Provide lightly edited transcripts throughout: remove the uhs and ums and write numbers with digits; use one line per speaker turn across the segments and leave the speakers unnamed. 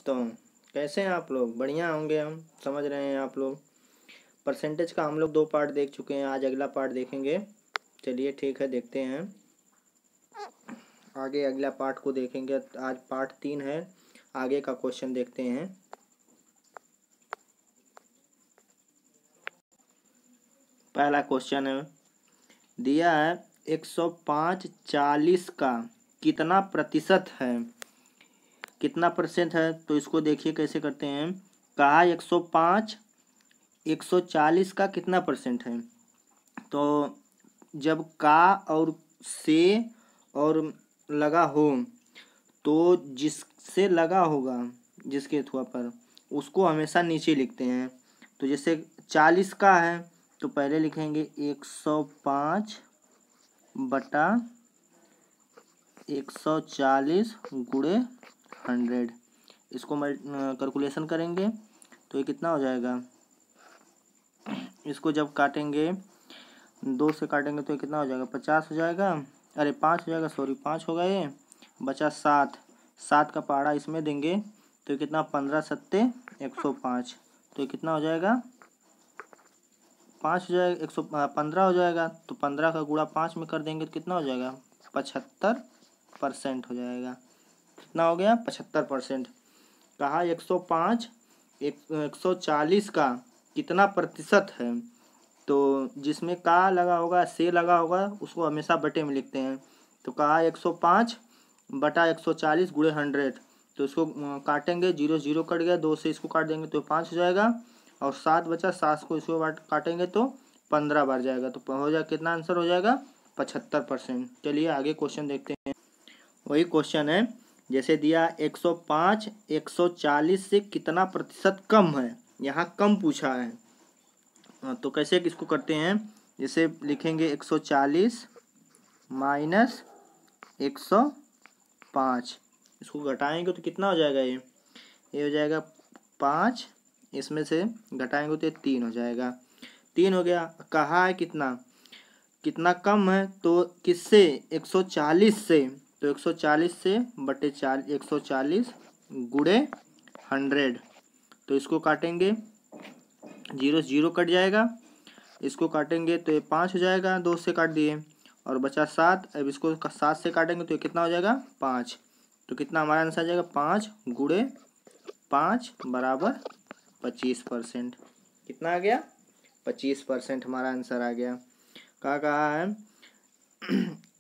दोस्तों, कैसे हैं आप लोग? बढ़िया होंगे, हम समझ रहे हैं। आप लोग परसेंटेज का हम लोग 2 पार्ट देख चुके हैं, आज अगला पार्ट देखेंगे। चलिए ठीक है, देखते हैं आगे अगला पार्ट को देखेंगे। आज पार्ट 3 है, आगे का क्वेश्चन देखते हैं। पहला क्वेश्चन है, दिया है 105 40 का कितना प्रतिशत है। कितना परसेंट है तो इसको देखिए कैसे करते हैं। कहा 105 140 का कितना परसेंट है, तो जब का और से और लगा हो तो जिससे लगा होगा, जिसके थुआ पर, उसको हमेशा नीचे लिखते हैं। तो जैसे 40 का है तो पहले लिखेंगे 105 बटा 140 गुणे 100। इसको कैलकुलेशन करेंगे तो ये कितना हो जाएगा। इसको जब काटेंगे 2 से काटेंगे तो ये कितना हो जाएगा, 50 हो जाएगा। अरे 5 हो जाएगा, सॉरी 5 होगा। ये बचा 7, 7 का पहाड़ा इसमें देंगे तो ये कितना, 15 सत्ते 105। तो ये कितना हो जाएगा, 5 हो जाएगा, 115 हो जाएगा। तो 15 का गुणा 5 में कर देंगे तो कितना हो जाएगा, 75% हो जाएगा। कितना हो गया, 75%। कहा 105 140 का कितना प्रतिशत है, तो जिसमें का लगा होगा, से लगा होगा, उसको हमेशा बटे में लिखते हैं। तो कहा 105 बटा 140 गुणे 100। तो इसको काटेंगे, 0 0 कट गया, 2 से इसको काट देंगे तो 5 हो जाएगा। और 7 बचा, 7 को इसको काटेंगे तो 15 बार जाएगा। तो हो जाएगा, कितना आंसर हो जाएगा, 75%। चलिए आगे क्वेश्चन देखते हैं। वही क्वेश्चन है, जैसे दिया 105 140 से कितना प्रतिशत कम है, यहाँ कम पूछा है। तो कैसे इसको करते हैं, जैसे लिखेंगे 140 माइनस 105। इसको घटाएंगे तो कितना हो जाएगा, ये हो जाएगा 5। इसमें से घटाएंगे तो ये 3 हो जाएगा। 3 हो गया। कहा है कितना कितना कम है, तो किससे, 140 से। तो 140 से बटे 140 गुणे 100। तो इसको काटेंगे, 0 0 कट जाएगा। इसको काटेंगे तो ये 5 हो जाएगा, 2 से काट दिए। और बचा 7। अब इसको 7 से काटेंगे तो ये कितना हो जाएगा, 5। तो कितना हमारा आंसर आ जाएगा, 5 गुणे 5 बराबर 25%। कितना आ गया, 25% हमारा आंसर आ गया। कहा है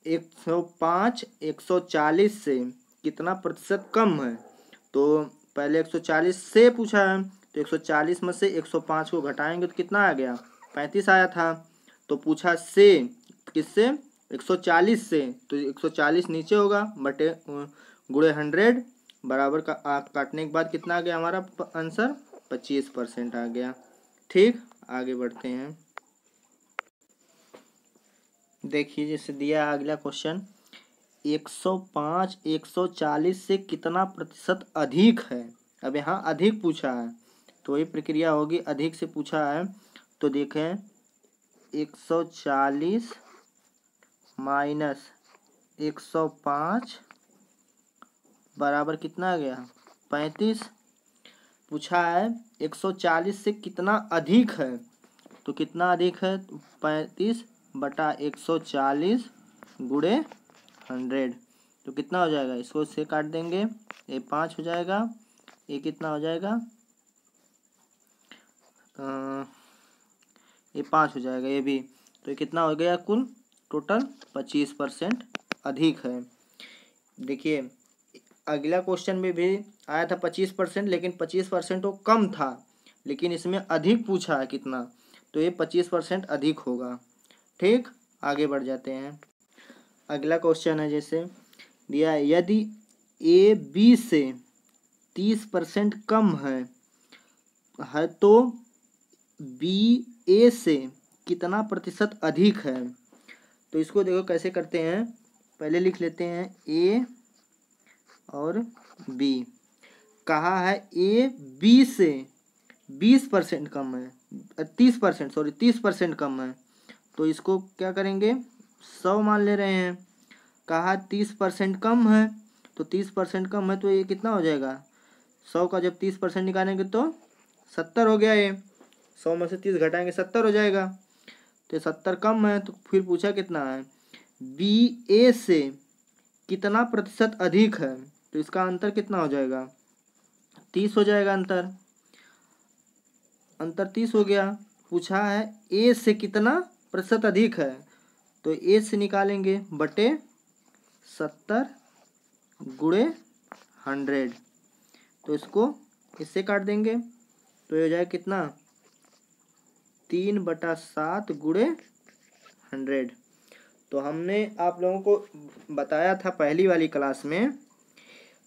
105 140 से कितना प्रतिशत कम है। तो पहले 140 से पूछा है, तो 140 में से 105 को घटाएंगे तो कितना आ गया, 35 आया था। तो पूछा से, किससे, 140 से। तो 140 नीचे होगा, बटे गुणे 100 बराबर का काटने के बाद कितना आ गया हमारा आंसर, 25% आ गया। ठीक, आगे बढ़ते हैं। देखिए जैसे दिया अगला क्वेश्चन, 105 140 से कितना प्रतिशत अधिक है। अब यहाँ अधिक पूछा है तो ये प्रक्रिया होगी, अधिक से पूछा है। तो देखें 140 माइनस 105 बराबर कितना आ गया, 35। पूछा है 140 से कितना अधिक है, तो कितना अधिक है, 35 बटा 140 गुणे 100। तो कितना हो जाएगा, इसको से काट देंगे, ये 5 हो जाएगा। ये कितना हो जाएगा, ये 5 हो जाएगा ये भी। तो ये कितना हो गया, कुल टोटल 25% अधिक है। देखिए अगला क्वेश्चन में भी आया था 25%, लेकिन 25% तो कम था, लेकिन इसमें अधिक पूछा है कितना, तो ये 25% अधिक होगा। ठीक, आगे बढ़ जाते हैं। अगला क्वेश्चन है, जैसे दिया है, यदि ए बी से 30% कम है तो बी ए से कितना प्रतिशत अधिक है। तो इसको देखो कैसे करते हैं। पहले लिख लेते हैं ए और बी। कहा है ए बी से 20% कम है, 30%, सॉरी 30% कम है। तो इसको क्या करेंगे, 100 मान ले रहे हैं। कहा 30% कम है, तो 30% कम है तो ये कितना हो जाएगा, 100 का जब 30% निकालेंगे तो 70 हो गया। ये 100 में से 30 घटाएंगे 70 हो जाएगा। तो 70 कम है, तो फिर पूछा कितना है, बी ए से कितना प्रतिशत अधिक है, तो इसका अंतर कितना हो जाएगा, 30 हो जाएगा। अंतर 30 हो गया। पूछा है ए से कितना प्रतिशत अधिक है, तो ए से निकालेंगे बटे 70 गुणे 100, तो इसको इससे काट देंगे, तो ये हो जाएगा कितना, 3/7 गुणे 100। तो हमने आप लोगों को बताया था पहली वाली क्लास में,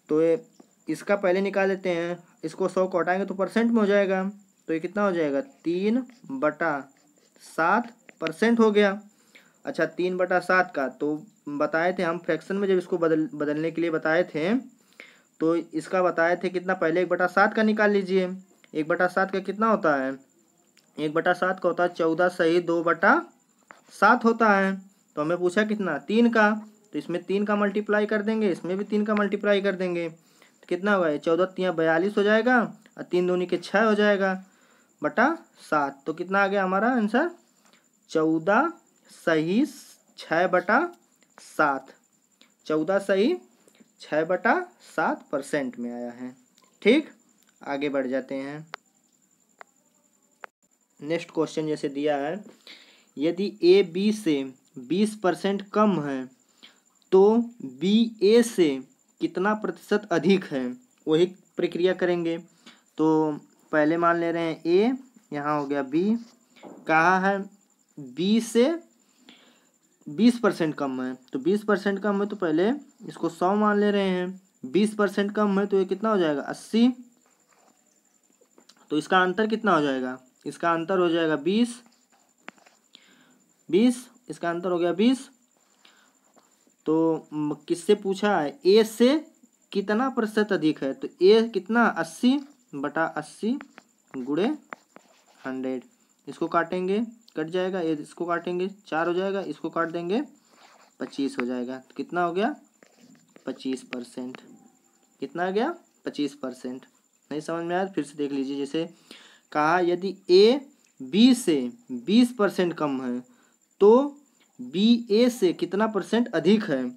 तो ये इसका पहले निकाल लेते हैं। इसको 100 को हटाएंगे तो परसेंट में हो जाएगा, तो ये कितना हो जाएगा, 3/7% हो गया। अच्छा 3/7 का तो बताए थे हम फ्रैक्शन में, जब इसको बदलने के लिए बताए थे, तो इसका बताए थे कितना, पहले 1/7 का निकाल लीजिए। 1/7 का कितना होता है, 1/7 का होता है 14 सही 2/7 होता है। तो हमें पूछा कितना, 3 का, तो इसमें 3 का मल्टीप्लाई कर देंगे, इसमें भी 3 का मल्टीप्लाई कर देंगे, तो कितना होगा, 14 × 42 हो जाएगा, और 3 दूनी के 6 हो जाएगा बटा 7। तो कितना आ गया हमारा आंसर, 14 सही 6/7, 14 सही 6/7% में आया है। ठीक, आगे बढ़ जाते हैं। नेक्स्ट क्वेश्चन जैसे दिया है, यदि ए बी से 20% कम है तो बी ए से कितना प्रतिशत अधिक है, वही प्रक्रिया करेंगे। तो पहले मान ले रहे हैं ए, यहाँ हो गया बी, कहा है बी से 20% कम है, तो 20% कम है तो पहले इसको 100 मान ले रहे हैं। 20% कम है तो ये कितना हो जाएगा, 80। तो इसका अंतर कितना हो जाएगा, इसका अंतर हो जाएगा 20, इसका अंतर हो गया 20। तो किससे पूछा है, ए से कितना प्रतिशत अधिक है, तो ए कितना 80/80 गुणे 100। इसको काटेंगे, कट जाएगा, ये इसको काटेंगे 4 हो जाएगा, इसको काट देंगे 25 हो जाएगा। तो कितना हो गया, 25%। कितना आ गया, 25%। नहीं समझ में आया फिर से देख लीजिए। जैसे कहा यदि ए बी से 20% कम है तो बी ए से कितना परसेंट अधिक है,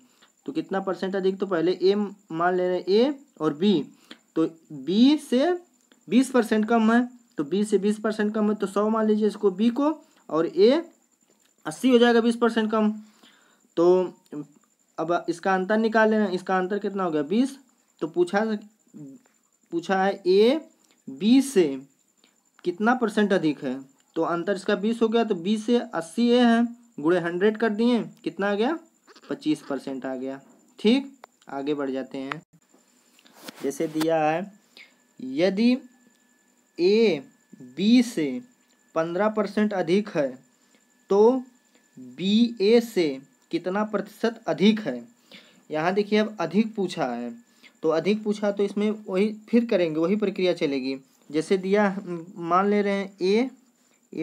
तो कितना परसेंट अधिक, तो पहले ए मान ले रहे हैं ए और बी, तो बी से 20% कम है, तो बी से 20% कम है तो 100 मान लीजिए इसको बी को, और ए 80 हो जाएगा 20% कम। तो अब इसका अंतर निकाल लेना, इसका अंतर कितना हो गया 20। तो पूछा है ए बी से कितना परसेंट अधिक है, तो अंतर इसका 20 हो गया, तो 20 से 80 ए है, गुणे 100 कर दिए, कितना आ गया, 25% आ गया। ठीक, आगे बढ़ जाते हैं। जैसे दिया है यदि ए बी से 15% अधिक है तो बी ए से कितना प्रतिशत अधिक है। यहाँ देखिए अब अधिक पूछा है, तो अधिक पूछा तो इसमें वही फिर करेंगे, वही प्रक्रिया चलेगी। जैसे दिया मान ले रहे हैं ए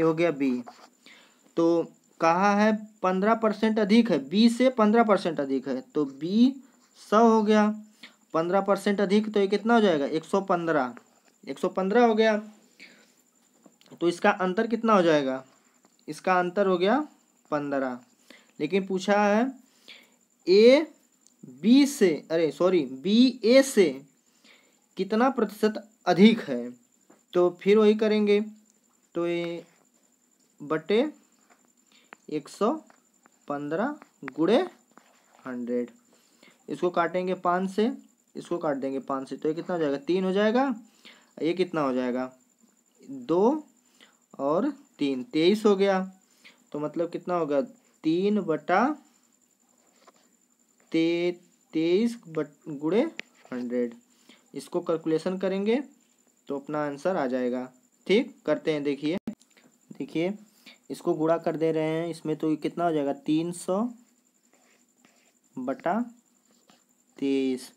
हो गया बी, तो कहा है 15% अधिक है, बी से 15% अधिक है, तो बी 100 हो गया। 15% अधिक तो ये कितना हो जाएगा, 115 हो गया। तो इसका अंतर कितना हो जाएगा, इसका अंतर हो गया 15। लेकिन पूछा है ए बी से, बी ए से कितना प्रतिशत अधिक है, तो फिर वही करेंगे, तो ये बटे 115 गुणे 100। इसको काटेंगे 5 से, इसको काट देंगे 5 से, तो ये कितना हो जाएगा, 3 हो जाएगा। ये कितना हो जाएगा, 2 और 3 23 हो गया। तो मतलब कितना होगा, 3/23 गुणे 100। इसको कैलकुलेशन करेंगे तो अपना आंसर आ जाएगा। ठीक, करते हैं। देखिए इसको गुणा कर दे रहे हैं इसमें, तो कितना हो जाएगा, 300/23।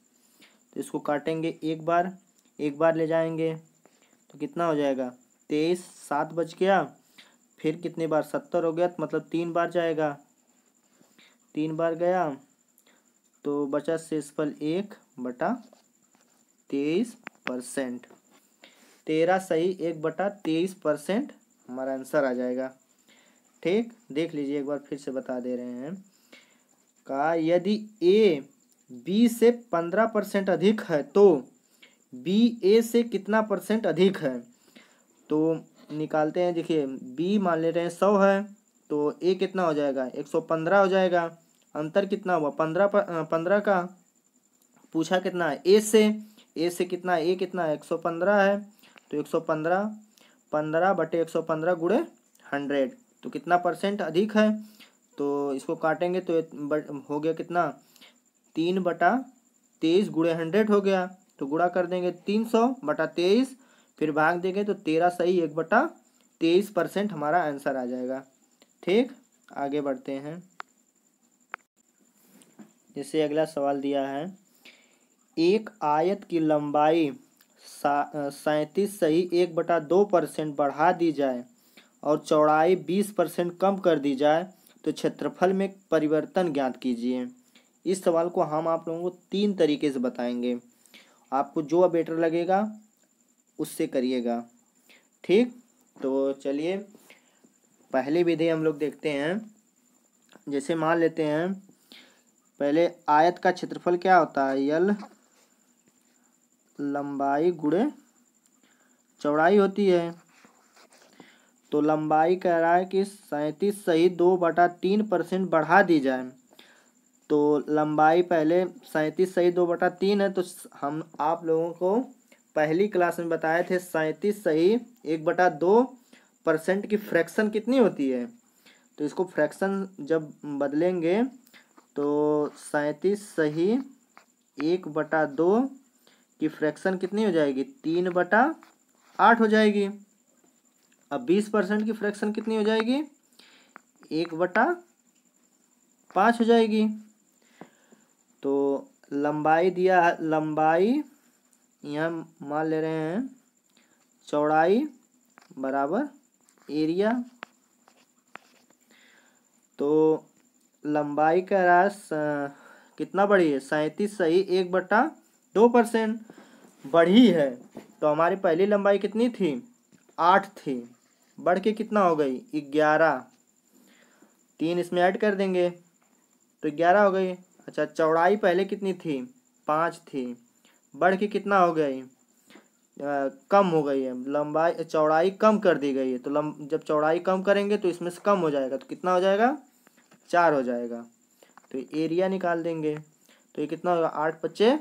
तो इसको काटेंगे एक बार ले जाएंगे, तो कितना हो जाएगा, 23, 7 बच गया, फिर कितने बार 70 हो गया, तो मतलब 3 बार जाएगा, 3 बार गया, तो बचा शेषफल 1/23 23%। 13 सही 1/23% हमारा आंसर आ जाएगा। ठीक, देख लीजिए एक बार फिर से बता दे रहे हैं। कहा यदि ए बी से 15% अधिक है तो बी ए से कितना परसेंट अधिक है। तो निकालते हैं। देखिए बी मान ले रहे हैं 100 है, तो ए कितना हो जाएगा 115 हो जाएगा। अंतर कितना हुआ 15 का पूछा कितना है ए से कितना है, ए कितना है 115 है, तो 115 15/115 गुणे 100, तो कितना परसेंट अधिक है। तो इसको काटेंगे तो हो गया कितना 3/23 गुणे 100 हो गया। तो गुणा कर देंगे 300/23, फिर भाग देंगे तो 13 सही 1/23% हमारा आंसर आ जाएगा। ठीक, आगे बढ़ते हैं। जैसे अगला सवाल दिया है, एक आयत की लंबाई 37 सही 1/2% बढ़ा दी जाए और चौड़ाई 20% कम कर दी जाए तो क्षेत्रफल में परिवर्तन ज्ञात कीजिए। इस सवाल को हम आप लोगों को 3 तरीके से बताएंगे, आपको जो बेटर लगेगा उससे करिएगा। ठीक, तो चलिए पहली विधि हम लोग देखते हैं। जैसे मान लेते हैं पहले आयत का क्षेत्रफल क्या होता है, यल लंबाई गुणे चौड़ाई होती है। तो लंबाई कह रहा है कि 37 सही 2/3% बढ़ा दी जाए। तो लंबाई पहले 37 सही 2/3 है, तो हम आप लोगों को पहली क्लास में बताए थे 37 सही 1/2% की फ्रैक्शन कितनी होती है। तो इसको फ्रैक्शन जब बदलेंगे तो 37 सही 1/2 की फ्रैक्शन कितनी हो जाएगी 3/8 हो जाएगी। अब 20% की फ्रैक्शन कितनी हो जाएगी 1/5 हो जाएगी। तो लंबाई दिया है, लंबाई यहाँ मान ले रहे हैं चौड़ाई बराबर एरिया। तो लंबाई का रास कितना बढ़ी है 37 सही 1/2% बढ़ी है। तो हमारी पहली लंबाई कितनी थी 8 थी, बढ़ के कितना हो गई 11, 3 इसमें ऐड कर देंगे तो 11 हो गई। अच्छा चौड़ाई पहले कितनी थी 5 थी, बढ़ के कितना हो गई कम हो गई है, लंबाई चौड़ाई कम कर दी गई है। तो जब चौड़ाई कम करेंगे तो इसमें से कम हो जाएगा, तो कितना हो जाएगा 4 हो जाएगा। तो एरिया निकाल देंगे तो ये कितना होगा 8×5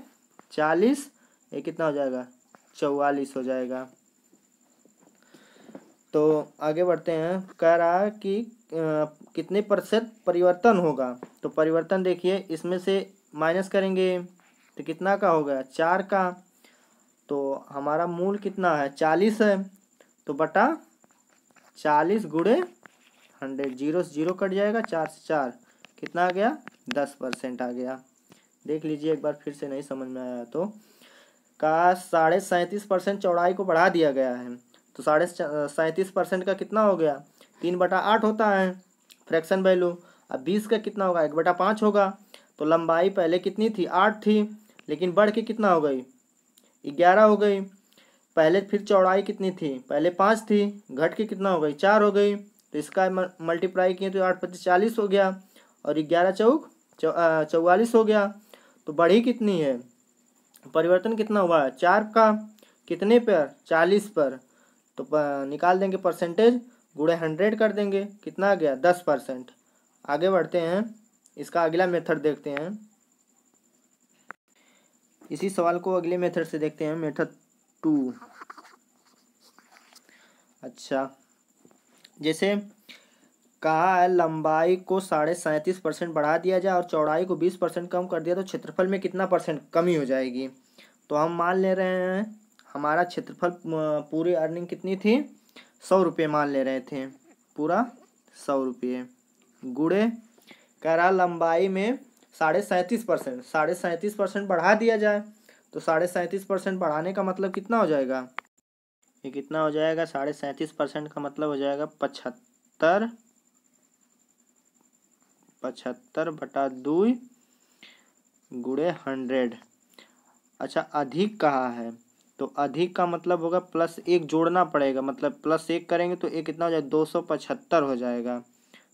= 40, ये कितना हो जाएगा 44 हो जाएगा। तो आगे बढ़ते हैं। कह रहा है कि कितने प्रतिशत परिवर्तन होगा। तो परिवर्तन देखिए इसमें से माइनस करेंगे तो कितना का होगा 4 का। तो हमारा मूल कितना है 40 है, तो बटा 40 गुणे 100, 0 से 0 कट जाएगा, 4 से 4 कितना आ गया 10% आ गया। देख लीजिए एक बार फिर से नहीं समझ में आया तो। का 37.5% चौड़ाई को बढ़ा दिया गया है। तो 37.5% का कितना हो गया 3/8 होता है फ्रैक्शन वैल्यू। अब 20 का कितना होगा 1/5 होगा। तो लंबाई पहले कितनी थी 8 थी, लेकिन बढ़ के कितना हो गई 11 हो गई। पहले फिर चौड़ाई कितनी थी पहले 5 थी, घट के कितना हो गई 4 हो गई। तो इसका मल्टीप्लाई किए तो 8×5 = 40 हो गया और 11 चौक 44 हो गया। तो बढ़ी कितनी है परिवर्तन कितना हुआ 4 का, कितने पर 40 पर। तो निकाल देंगे परसेंटेज गुणे 100 कर देंगे, कितना आ गया 10%। आगे बढ़ते हैं, इसका अगला मेथड देखते हैं। इसी सवाल को अगले मेथड से देखते हैं, मेथड 2। अच्छा जैसे कहा है लंबाई को 37.5% बढ़ा दिया जाए और चौड़ाई को 20% कम कर दिया तो क्षेत्रफल में कितना परसेंट कमी हो जाएगी। तो हम मान ले रहे हैं हमारा क्षेत्रफल पूरी अर्निंग कितनी थी 100 रुपये मान ले रहे थे, पूरा 100 रुपये गुणे कह रहा लंबाई में 37.5% बढ़ा दिया जाए। तो 37.5% बढ़ाने का मतलब कितना हो जाएगा, ये कितना हो जाएगा 37.5% का मतलब हो जाएगा 75/2 गुणे 100। अच्छा अधिक कहा है तो अधिक का मतलब होगा +1 जोड़ना पड़ेगा, मतलब +1 करेंगे तो ये कितना हो जाएगा 275 हो जाएगा।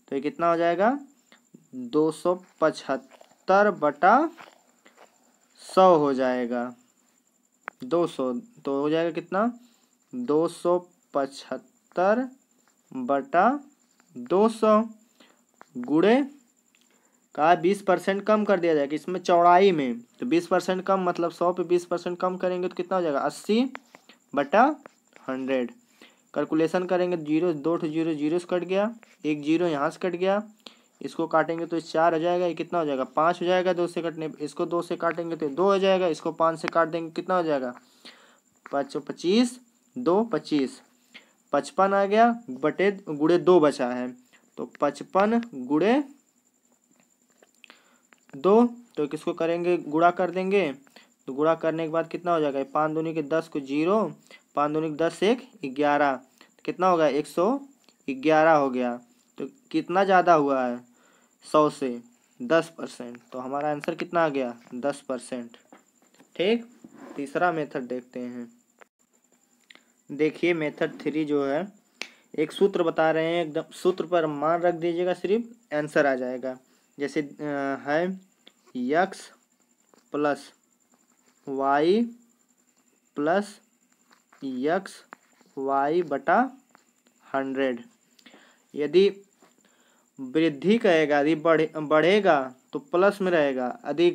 तो ये कितना हो जाएगा 275/100 हो जाएगा। 200 तो हो जाएगा कितना 275/200 गुणे का 20% कम कर दिया जाएगा इसमें चौड़ाई में। तो 20% कम मतलब 100 पे 20% कम करेंगे तो कितना हो जाएगा 80/100। कैलकुलेशन करेंगे 0 2 0 0 से कट गया, 1 0 यहाँ से कट गया, इसको काटेंगे तो 4 हो जाएगा, ये कितना हो जाएगा 5 हो जाएगा 2 से कटने, इसको 2 से काटेंगे तो 2 हो जाएगा, इसको 5 से काट देंगे कितना हो जाएगा 25 2 25 55 आ गया बटे गुणे 2 बचा है, तो 55 गुणे 2, तो किसको करेंगे गुणा कर देंगे, तो गुणा करने के बाद कितना हो जाएगा 5 दूनी के 10 को 0, 5 दूनी के 10 1 11, कितना होगा 111 हो गया। तो कितना ज़्यादा हुआ है 100 से 10%, तो हमारा आंसर कितना आ गया 10%। ठीक, तीसरा मेथड देखते हैं। देखिए मेथड 3 जो है, एक सूत्र बता रहे हैं, एकदम सूत्र पर मान रख दीजिएगा, सिर्फ आंसर आ जाएगा। जैसे है x + y + xy/100। यदि वृद्धि कहेगा, यदि बढ़ेगा तो प्लस में रहेगा, यदि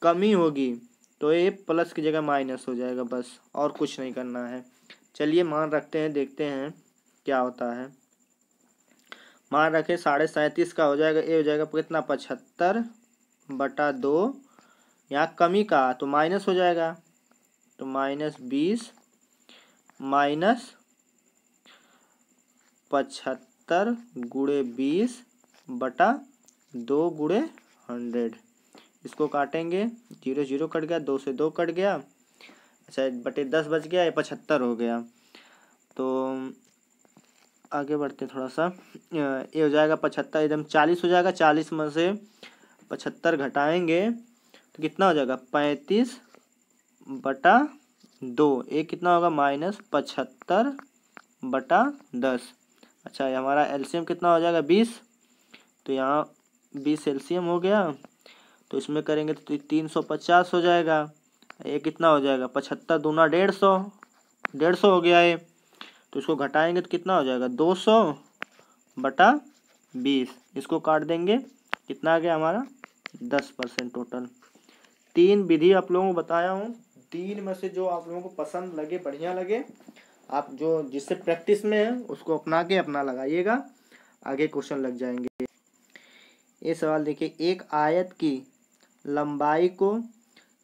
कमी होगी तो ये प्लस की जगह माइनस हो जाएगा, बस और कुछ नहीं करना है। चलिए मान रखते हैं, देखते हैं क्या होता है। मान रखें 37.5 का हो जाएगा, ये हो जाएगा कितना 75/2, यहाँ कमी का तो माइनस हो जाएगा, तो -20 -75 गुणे 20/2 गुणे 100। इसको काटेंगे, 0 0 कट गया, 2 से 2 कट गया, अच्छा बटे 10 बच गया, ये 75 हो गया। तो आगे बढ़ते थोड़ा सा, ये हो जाएगा 75 एकदम 40 हो जाएगा, 40 में से 75 घटाएंगे तो कितना हो जाएगा 35/2, ये कितना होगा -75/10। अच्छा ये हमारा एलसीएम कितना हो जाएगा 20, तो यहाँ 20 एलसीएम हो गया, तो इसमें करेंगे तो 350 हो जाएगा, ये कितना हो जाएगा 75 दूना 150 हो गया ये, तो इसको घटाएंगे तो कितना हो जाएगा 200/20, इसको काट देंगे, कितना आ गया हमारा 10% टोटल। 3 विधि आप लोगों को बताया हूँ, 3 में से जो आप लोगों को पसंद लगे, बढ़िया लगे, आप जो जिससे प्रैक्टिस में है उसको अपना के अपना लगाइएगा, आगे क्वेश्चन लग जाएंगे। ये सवाल देखिए, एक आयत की लंबाई को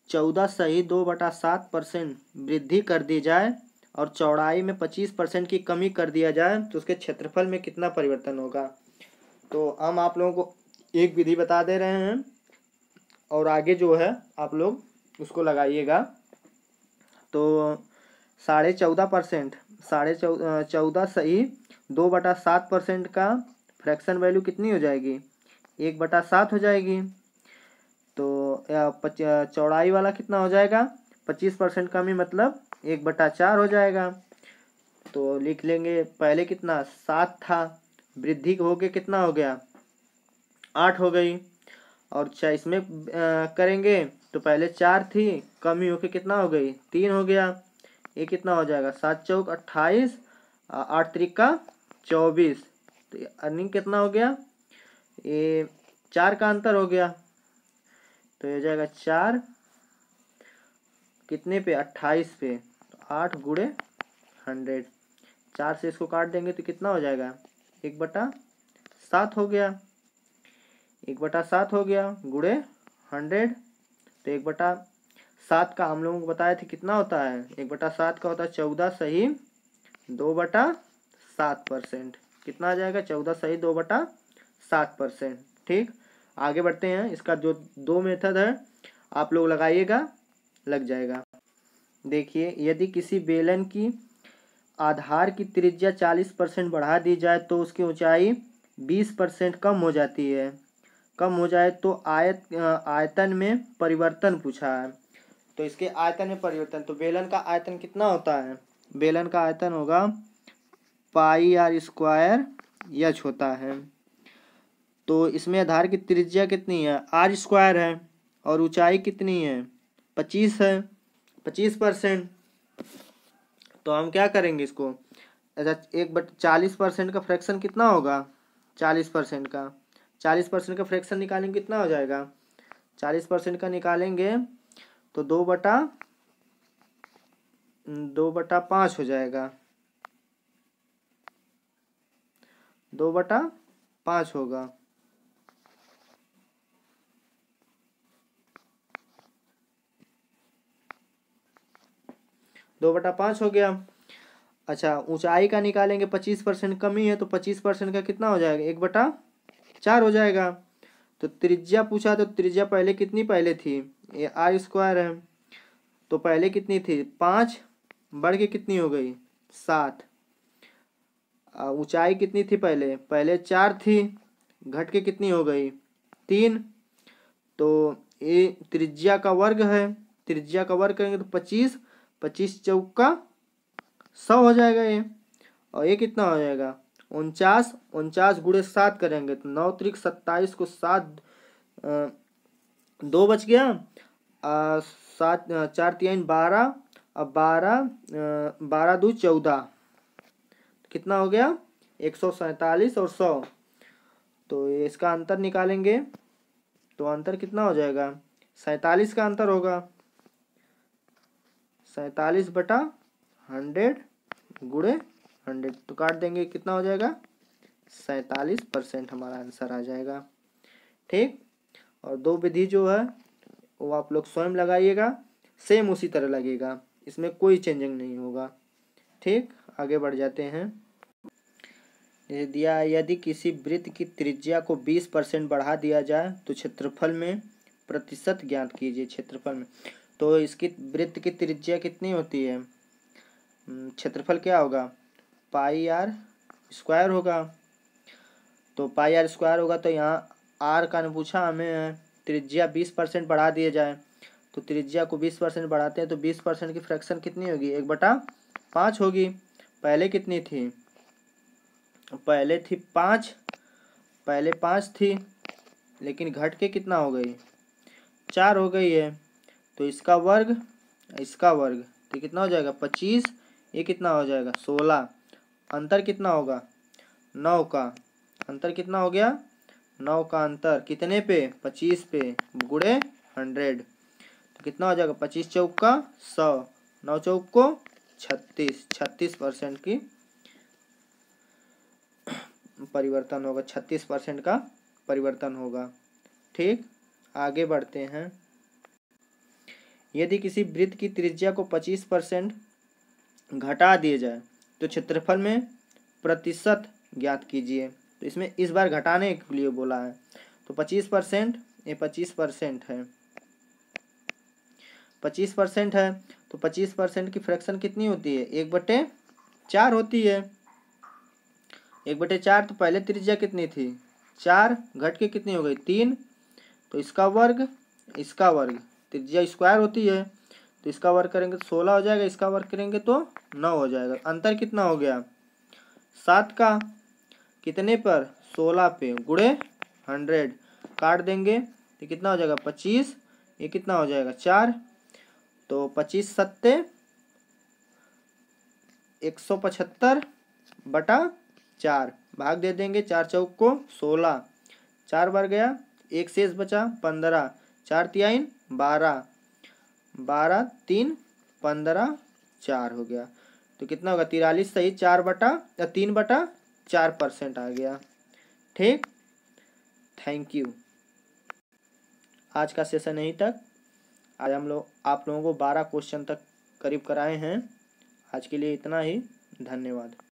14.2/7% वृद्धि कर दी जाए और चौड़ाई में 25% की कमी कर दिया जाए तो उसके क्षेत्रफल में कितना परिवर्तन होगा। तो हम आप लोगों को एक विधि बता दे रहे हैं और आगे जो है आप लोग उसको लगाइएगा। तो 14.5% 14.2/7% का फ्रैक्शन वैल्यू कितनी हो जाएगी 1/7 हो जाएगी। तो चौड़ाई वाला कितना हो जाएगा 25% कमी मतलब 1/4 हो जाएगा। तो लिख लेंगे, पहले कितना 7 था, वृद्धि हो के कितना हो गया 8 हो गई, और अच्छा इसमें करेंगे तो पहले 4 थी, कमी होके कितना हो गई 3 हो गया, ये कितना हो जाएगा 7 चौक 28, 8 त्रिका 24, तो अर्निंग कितना हो गया, ये 4 का अंतर हो गया, तो ये हो जाएगा 4 कितने पे 28 पे, तो 8 गुणे 100, 4 से इसको काट देंगे तो कितना हो जाएगा 1/7 हो गया, 1/7 हो गया गुणे 100। तो 1/7 का हम लोगों को बताए थे कितना होता है, 1/7 का होता है 14.2/7%, कितना आ जाएगा 14.2/7%। ठीक, आगे बढ़ते हैं। इसका जो 2 मेथड है आप लोग लगाइएगा, लग जाएगा। देखिए, यदि किसी बेलन की आधार की त्रिज्या 40% बढ़ा दी जाए तो उसकी ऊंचाई 20% कम हो जाती है, कम हो जाए तो आयतन में परिवर्तन पूछा है। तो इसके आयतन में परिवर्तन, तो बेलन का आयतन कितना होता है, बेलन का आयतन होगा पाई आर स्क्वायर एच होता है। तो इसमें आधार की त्रिज्या कितनी है, आर स्क्वायर है, और ऊंचाई कितनी है, 25 है, 25%। तो हम क्या करेंगे इसको, अच्छा 1/40% का फ्रैक्शन कितना होगा, 40% का, 40% का फ्रैक्शन निकालेंगे कितना हो जाएगा, 40% का निकालेंगे तो 2/5 हो जाएगा, 2/5 होगा। दो बटा पाँच हो गया। अच्छा ऊंचाई का निकालेंगे, 25% कमी है तो 25% का कितना हो जाएगा, 1/4 हो जाएगा। तो त्रिज्या पूछा तो त्रिज्या पहले कितनी पहले थी, ये आर स्क्वायर है, तो पहले कितनी थी 5, बढ़ के कितनी हो गई 7। ऊंचाई कितनी थी पहले, पहले 4 थी, घट के कितनी हो गई 3। तो ये त्रिज्या का वर्ग है, त्रिज्या का वर्ग करेंगे तो 25, 25 चौका 100 हो जाएगा ये। और ये कितना हो जाएगा 49, 49 गुणे 7 करेंगे तो 9 त्रिक 27 को 7 2 बच गया, 7 4 3 12, अब 12 2 14, कितना हो गया 147 और 100। तो ये इसका अंतर निकालेंगे तो अंतर कितना हो जाएगा, 47 का अंतर होगा, 47/100 गुणे 100, तो काट देंगे कितना हो जाएगा 47% हमारा आंसर आ जाएगा। ठीक, और दो विधि जो है वो आप लोग स्वयं लगाइएगा, सेम उसी तरह लगेगा, इसमें कोई चेंजिंग नहीं होगा। ठीक, आगे बढ़ जाते हैं। ये दिया है, यदि किसी वृत्त की त्रिज्या को 20% बढ़ा दिया जाए तो क्षेत्रफल में प्रतिशत ज्ञात कीजिए। क्षेत्रफल में, तो इसकी वृत्त की त्रिज्या कितनी होती है, क्षेत्रफल क्या होगा पाई आर स्क्वायर होगा। तो पाई आर स्क्वायर होगा, तो यहाँ आर का ने पूछा हमें, त्रिज्या 20% बढ़ा दिए जाए, तो त्रिज्या को 20% बढ़ाते हैं तो 20% की फ्रैक्शन कितनी होगी, 1/5 होगी। पहले कितनी थी, पहले थी 5, पहले 5 थी, लेकिन घट के कितना हो गई 4 हो गई है। तो इसका वर्ग, इसका वर्ग, तो कितना हो जाएगा 25, ये कितना हो जाएगा 16, अंतर कितना होगा 9 का, अंतर कितना हो गया 9 का अंतर, कितने पे 25 पे, गुणे 100, तो कितना हो जाएगा 25 चौका 100, 9 चौक को 36, 36% की परिवर्तन होगा, 36% का परिवर्तन होगा। ठीक, आगे बढ़ते हैं। यदि किसी वृत्त की त्रिज्या को 25% घटा दिए जाए तो क्षेत्रफल में प्रतिशत ज्ञात कीजिए। तो इसमें इस बार घटाने के लिए बोला है, तो 25%, ये 25% है, 25% है, तो 25% की फ्रैक्शन कितनी होती है 1/4 होती है, 1/4। तो पहले त्रिज्या कितनी थी 4, घट के कितनी हो गई 3, तो इसका वर्ग, इसका वर्ग, त्रिज्या स्क्वायर होती है तो इसका वर्ग करेंगे तो 16 हो जाएगा, इसका वर्ग करेंगे तो 9 हो जाएगा। अंतर कितना हो गया 7 का, कितने पर 16 पे, गुणे 100, काट देंगे तो कितना हो जाएगा 25, ये कितना हो जाएगा 4, तो 25 सत्ते 175/4, भाग दे देंगे, 4 चौक को 16, 4 बार गया, एक शेष बचा 15, 4 तिहाई 12, 12 3 15 4 हो गया, तो कितना होगा 43 सही 3/4% आ गया। ठीक, थैंक यू। आज का सेशन यहीं तक। आज हम लोग आप लोगों को 12 क्वेश्चन तक करीब कराए हैं। आज के लिए इतना ही, धन्यवाद।